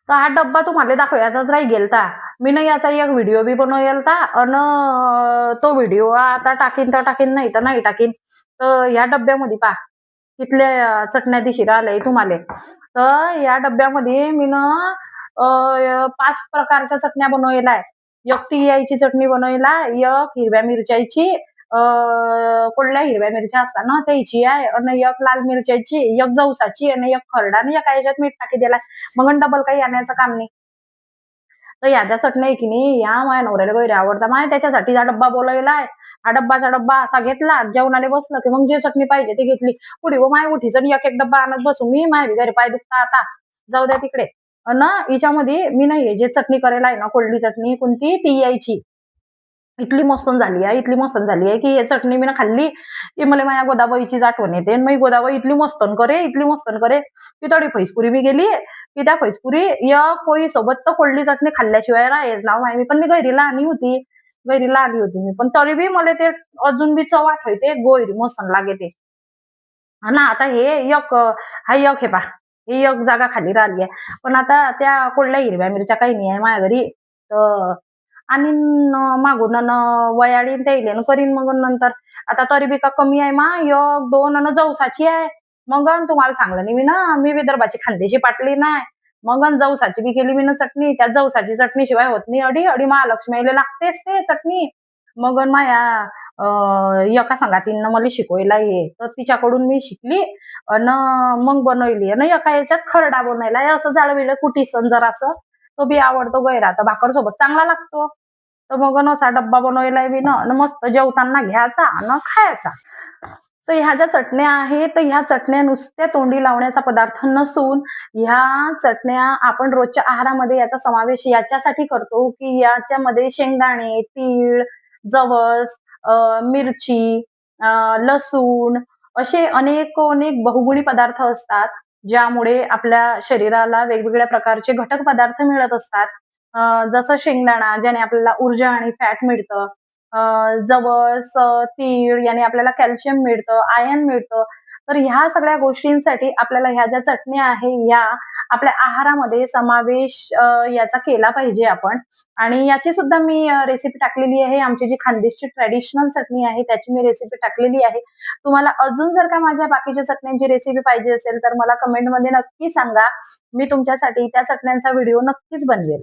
तर हा डब्बा तुम्हाला दाखवायचाच राही गेलता. मी ना याचा एक व्हिडिओ बी बनवलता अन तो व्हिडिओ आता टाकीन तर टाकीन, नाही तर नाही टाकीन. तर या डब्यामध्ये पहा कितल्या चटण्या दिशी राहिल्या तुम्हाला. तर या डब्यामध्ये मी ना 5 प्रकारच्या चटण्या बनवलेल्या आहे. एक तिळाची चटणी बनवलेला, एक हिरव्या मिरच्याची, कोल्ह्या हिरव्या मिरच्या असतात ना त्याची आहे, आणि एक लाल मिरच्याची, एक जवसाची, आणि एक खरडा, आणि एका याच्यात मीठ टाकी दिला. मग डबल काही आणायचं काम नाही. तर ह्या ज्या चटण्या आहे की नाही, ह्या माझ्या नवऱ्याला गैर आवडता. माय त्याच्यासाठी हा डब्बा बोलवलाय. हा डब्बाचा डब्बा असा घेतला, जेवणाला बसलं की मग जे चटणी पाहिजे ती घेतली. पुढे व माय उठीच एक एक डब्बा आणत बसू मी. माय घरी पाय दुखता आता. जाऊ द्या तिकडे. ना हिच्यामध्ये मी नाही जे चटणी करायला आहे ना, कोल्डी चटणी कोणती ती यायची. इतकी मस्त झाली आहे, इतकी मस्त झाली आहे की ही चटणी मी ना खाल्ली की मला माझ्या गोदाबाईचीच आठवण येते. आणि मग गोदाबाई इतली मस्तन करे, इतली मस्तन करे की थोडी फैसपुरी बी गेली की त्या फैसपुरी या पोळी सोबत तर कोल्डी चटणी खाल्ल्याशिवाय राहील ना माय. मी पण मी गैरीला आली होती, गैरीला आली होती मी पण, तरी बी मला ते अजून बी चव आठवते, गोयरी मस्त लागे ते. ना आता हे एक हा एक हे पहा, ही एक जागा खाली राहिली आहे. पण आता त्या कोल्ह्या हिरव्या मिरच्या काही नाही आहे माझ्या घरी. तर आणि मागून वयाळीन त्याईले करीन मग नंतर. आता तरी बी का कमी आहे मा, एक दोन अन जवसाची आहे. मग तुम्हाला सांगलं नाही मी ना, मी विदर्भाची खानदेशी पाटली नाही. मग जवसाची बी केली मी ना चटणी. त्या जवसाची चटणी शिवाय होत नाही. अडी अडी महालक्ष्मीला लागतेच ते चटणी. मग माया एका संगातीनं मला शिकवायला ये, तर तिच्याकडून मी शिकली अन मग बनवली. आणि एका याच्यात खरडा बनवला, असं जाळविलं कुटीसन जरासं. तो बी आवडतो गैरा, तर भाकर सोबत चांगला लागतो. तर मग असा डब्बा बनवलाय मी ना, मस्त जेवताना घ्यायचा आणि खायचा. तर ह्या ज्या चटण्या आहेत, तर ह्या चटण्या नुसत्या तोंडी लावण्याचा पदार्थ नसून ह्या चटण्या आपण रोजच्या आहारामध्ये याचा समावेश याच्यासाठी करतो की याच्यामध्ये शेंगदाणे, तीळ, जवस, मिरची, लसूण असे अनेक बहुगुणी पदार्थ असतात, ज्यामुळे आपल्या शरीराला वेगवेगळ्या प्रकारचे घटक पदार्थ मिळत असतात. जसं शेंगदाणा ज्याने आपल्याला ऊर्जा आणि फॅट मिळतं. जवस, तीळ याने आपल्याला कॅल्शियम मिळतं, आयर्न मिळतं. तर ह्या सगळ्या गोष्टींसाठी आपल्याला ह्या ज्या चटण्या आहे या आपल्या आहारामध्ये समावेश याचा केला पाहिजे आपण. आणि याची सुद्धा मी रेसिपी टाकलेली आहे. आमची जी खानदेशची ट्रेडिशनल चटणी आहे त्याची मी रेसिपी टाकलेली आहे. तुम्हाला अजून जर का माझ्या बाकीच्या चटण्यांची रेसिपी पाहिजे असेल तर मला कमेंटमध्ये नक्की सांगा. मी तुमच्यासाठी त्या चटण्यांचा व्हिडिओ नक्कीच बनवेल.